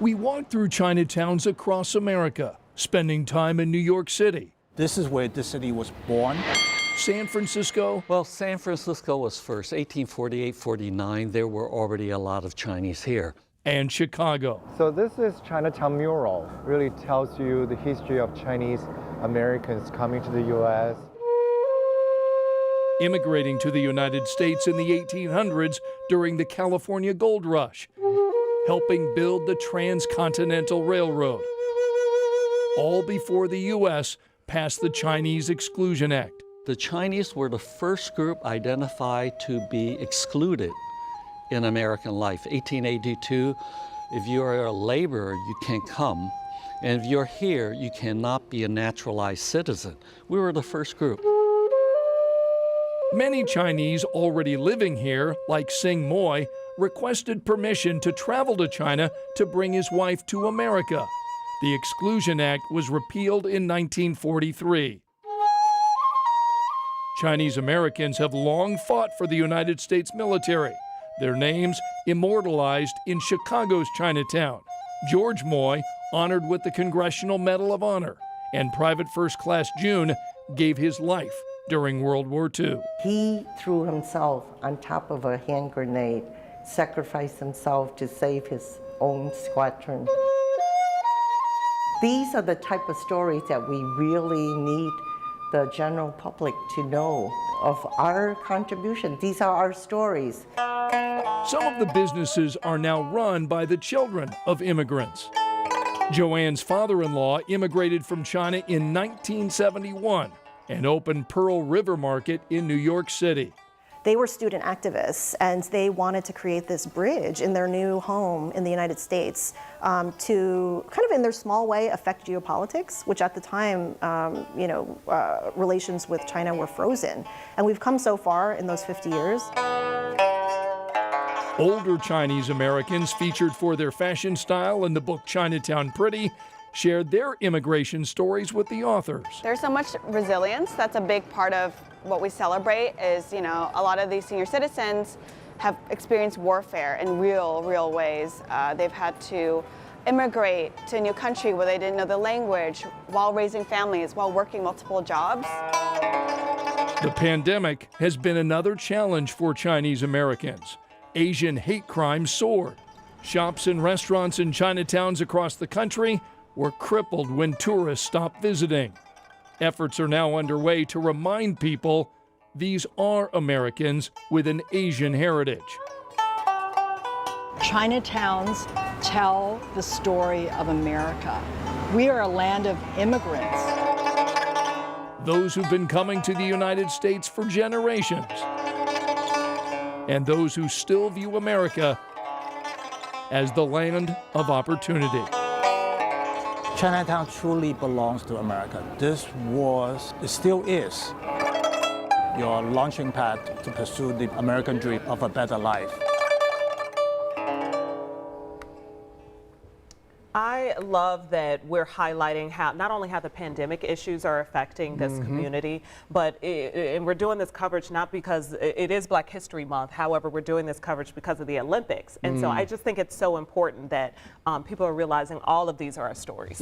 We walk through Chinatowns across America, spending time in New York City. This is where the city was born. San Francisco. Well, San Francisco was first. 1848-49, there were already a lot of Chinese here. And Chicago. So this is Chinatown mural. Really tells you the history of Chinese Americans coming to the U.S. Immigrating to the United States in the 1800s during the California Gold Rush, helping build the Transcontinental Railroad, all before the U.S. passed the Chinese Exclusion Act. The Chinese were the first group identified to be excluded in American life. 1882, if you're a laborer, you can't come. And if you're here, you cannot be a naturalized citizen. We were the first group. Many Chinese already living here, like Sing Moy, requested permission to travel to China to bring his wife to America. The Exclusion Act was repealed in 1943. Chinese Americans have long fought for the United States military, their names immortalized in Chicago's Chinatown. George Moy, honored with the Congressional Medal of Honor, and Private First Class June gave his life during World War II. He threw himself on top of a hand grenade, sacrificed himself to save his own squadron. These are the type of stories that we really need the general public to know of our contribution. These are our stories. Some of the businesses are now run by the children of immigrants. Joanne's father-in-law immigrated from China in 1971 and opened Pearl River Market in New York City. They were student activists, and they wanted to create this bridge in their new home in the United States to kind of, in their small way, affect geopolitics, which at the time, relations with China were frozen. And we've come so far in those 50 years. Older Chinese Americans, featured for their fashion style in the book Chinatown Pretty, shared their immigration stories with the authors. There's so much resilience. That's a big part of what we celebrate is, a lot of these senior citizens have experienced warfare in real ways. They've had to immigrate to a new country where they didn't know the language while raising families, while working multiple jobs. The pandemic has been another challenge for Chinese Americans. Asian hate crimes soared. Shops and restaurants in Chinatowns across the country were crippled when tourists stopped visiting. Efforts are now underway to remind people these are Americans with an Asian heritage. Chinatowns tell the story of America. We are a land of immigrants. Those who've been coming to the United States for generations, and those who still view America as the land of opportunity. Chinatown truly belongs to America. This was, it still is, your launching pad to pursue the American dream of a better life. I love that we're highlighting how not only how the pandemic issues are affecting this community, but and we're doing this coverage not because it is Black History Month. However, we're doing this coverage because of the Olympics. And so I just think it's so important that people are realizing all of these are our stories.